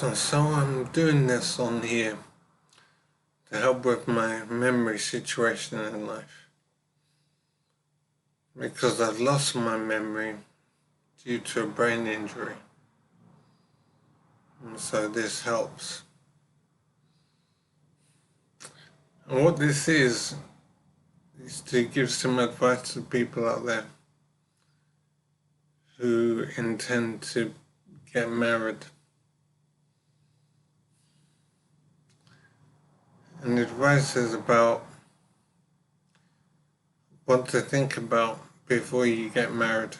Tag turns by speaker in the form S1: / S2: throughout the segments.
S1: So I'm doing this on here to help with my memory situation in life, because I've lost my memory due to a brain injury, and so this helps. And what this is to give some advice to people out there who intend to get married. And the advice is about what to think about before you get married,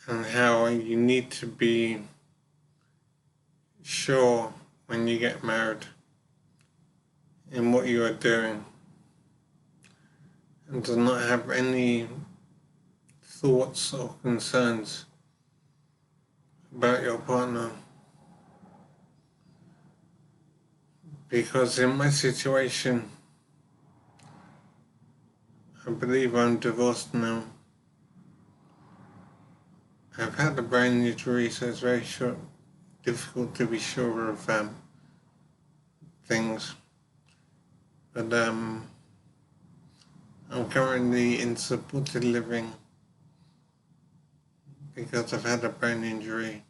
S1: and how you need to be sure when you get married in what you are doing, and to not have any thoughts or concerns about your partner. Because in my situation, I believe I'm divorced now. I've had a brain injury, so it's very difficult to be sure of things. But I'm currently in supported living because I've had a brain injury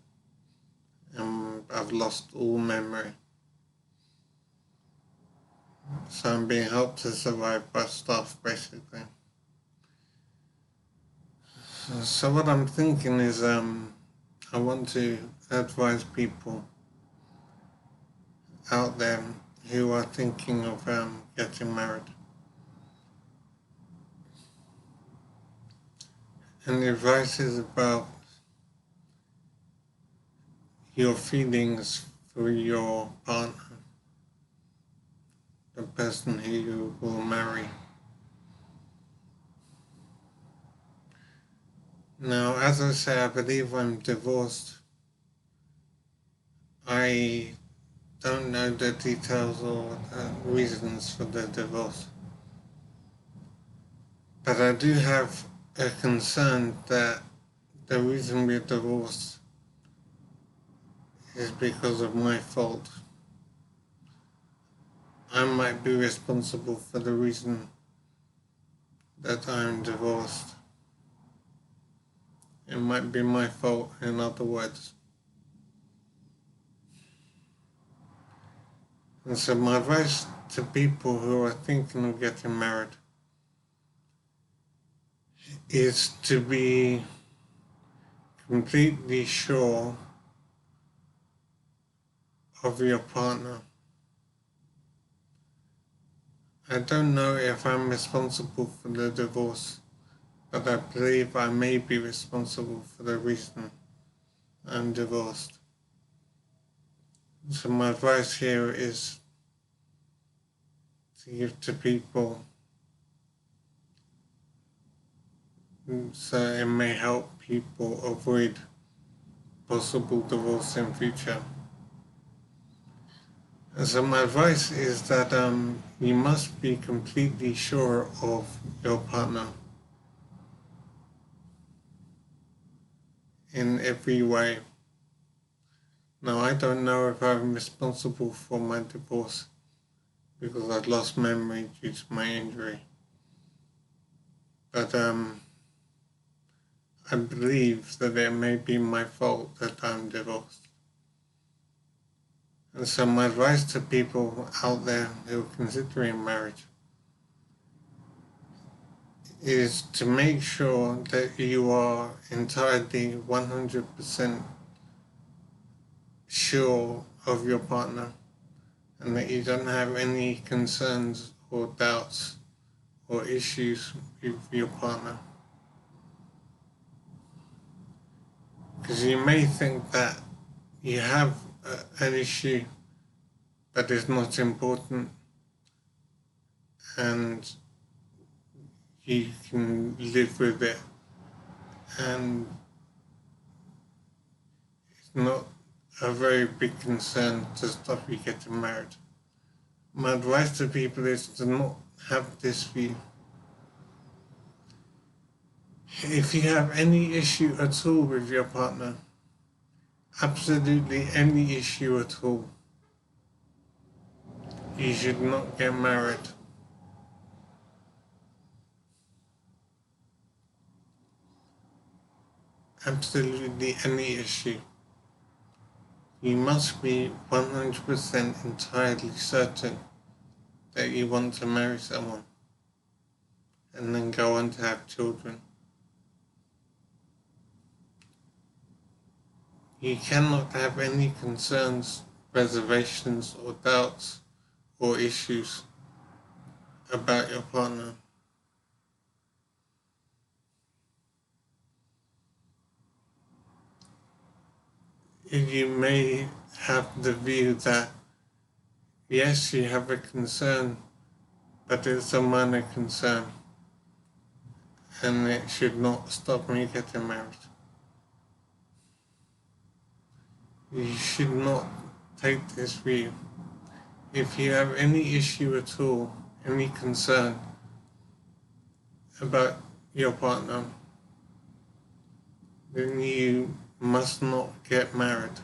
S1: and I've lost all memory. So I'm being helped to survive by staff, basically. So what I'm thinking is I want to advise people out there who are thinking of getting married. And the advice is about your feelings for your partner, the person who you will marry. Now, as I say, I believe I'm divorced. I don't know the details or reasons for the divorce, but I do have a concern that the reason we're divorced is because of my fault. I might be responsible for the reason that I'm divorced. It might be my fault, in other words. And so my advice to people who are thinking of getting married is to be completely sure of your partner. I don't know if I'm responsible for the divorce, but I believe I may be responsible for the reason I'm divorced. So my advice here is to give to people so it may help people avoid possible divorce in future. And so my advice is that you must be completely sure of your partner in every way. Now, I don't know if I'm responsible for my divorce because I've lost memory due to my injury. But I believe that it may be my fault that I'm divorced. And so my advice to people out there who are considering marriage is to make sure that you are entirely 100% sure of your partner, and that you don't have any concerns or doubts or issues with your partner. Because you may think that you have an issue that is not important and you can live with it, and it's not a very big concern to stop you getting married. My advice to people is to not have this view. If you have any issue at all with your partner, absolutely any issue at all, you should not get married. Absolutely any issue. You must be 100% entirely certain that you want to marry someone and then go on to have children. You cannot have any concerns, reservations, or doubts or issues about your partner. You may have the view that, yes, you have a concern, but it's a minor concern, and it should not stop me getting married. You should not take this view. If you have any issue at all, any concern about your partner, then you must not get married.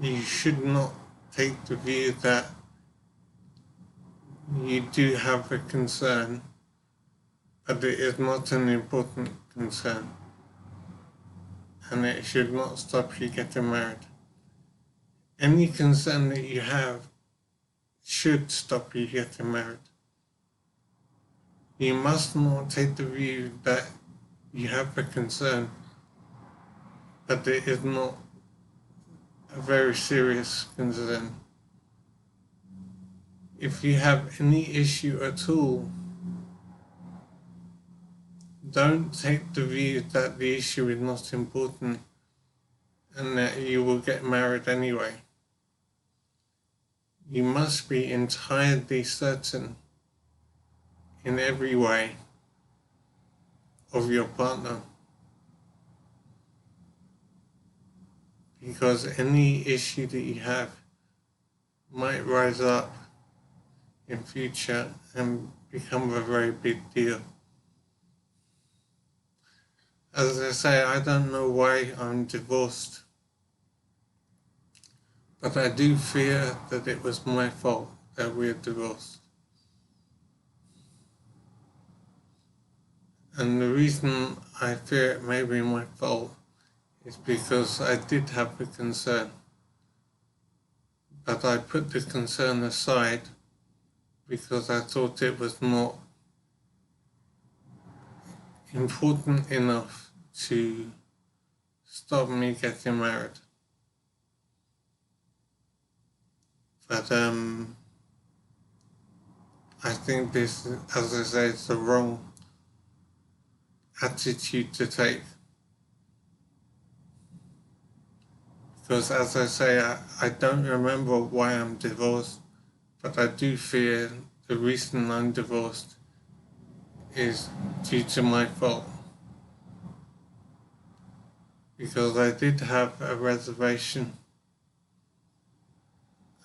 S1: You should not take the view that you do have a concern, but it is not an important concern, and it should not stop you getting married. Any concern that you have should stop you getting married. You must not take the view that you have a concern, but it is not a very serious concern. If you have any issue at all, don't take the view that the issue is not important and that you will get married anyway. You must be entirely certain in every way of your partner, because any issue that you have might rise up in future and become a very big deal. As I say, I don't know why I'm divorced, but I do fear that it was my fault that we're divorced. And the reason I fear it may be my fault is because I did have a concern, but I put the concern aside because I thought it was not important enough to stop me getting married. But I think this, as I say, is the wrong attitude to take. Because as I say, I don't remember why I'm divorced, but I do fear the reason I'm divorced is due to my fault. Because I did have a reservation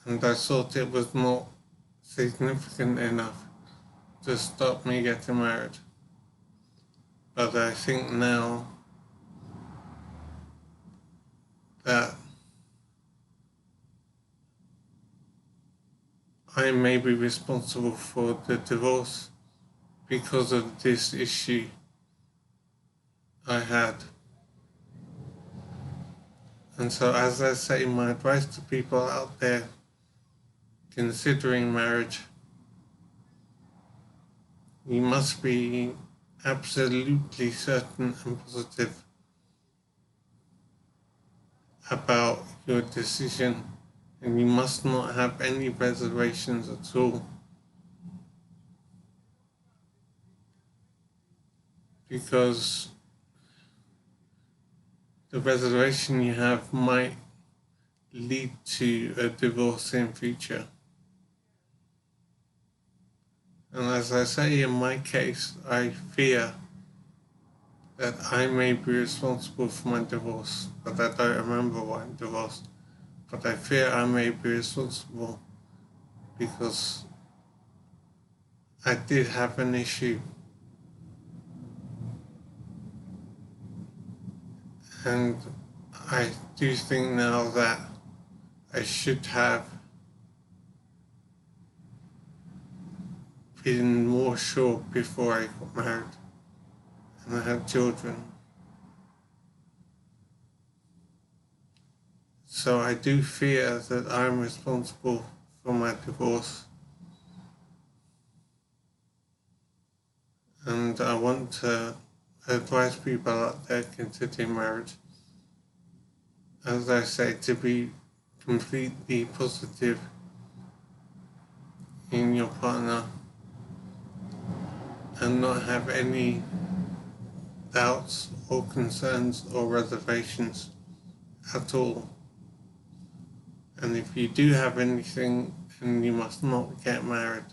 S1: and I thought it was not significant enough to stop me getting married. But I think now that I may be responsible for the divorce because of this issue I had. And so, as I say, my advice to people out there considering marriage, you must be absolutely certain and positive about your decision, and you must not have any reservations at all. Because the reservation you have might lead to a divorce in future. And as I say, in my case, I fear that I may be responsible for my divorce, but I don't remember why I'm divorced. But I fear I may be responsible because I did have an issue. And I do think now that I should have been more sure before I got married and I had children. So I do fear that I'm responsible for my divorce. And I want to advise people out there considering marriage, as I say, to be completely positive in your partner and not have any doubts or concerns or reservations at all. And if you do have anything, then you must not get married.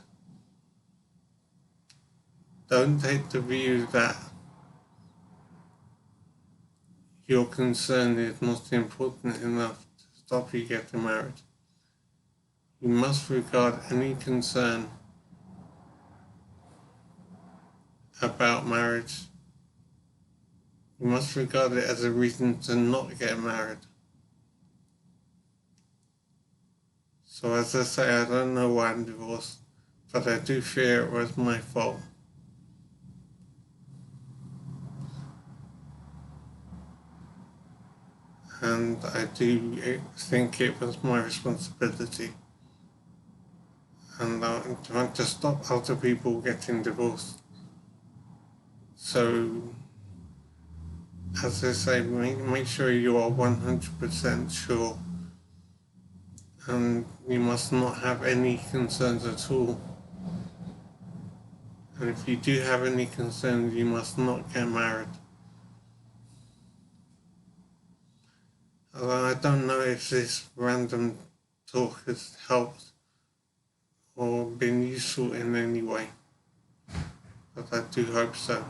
S1: Don't take the view that your concern is not important enough to stop you getting married. You must regard any concern about marriage, you must regard it as a reason to not get married. So as I say, I don't know why I'm divorced, but I do fear it was my fault. And I do think it was my responsibility. And I want to stop other people getting divorced. So, as I say, make sure you are 100% sure. And you must not have any concerns at all. And if you do have any concerns, you must not get married. Although I don't know if this random talk has helped or been useful in any way, but I do hope so.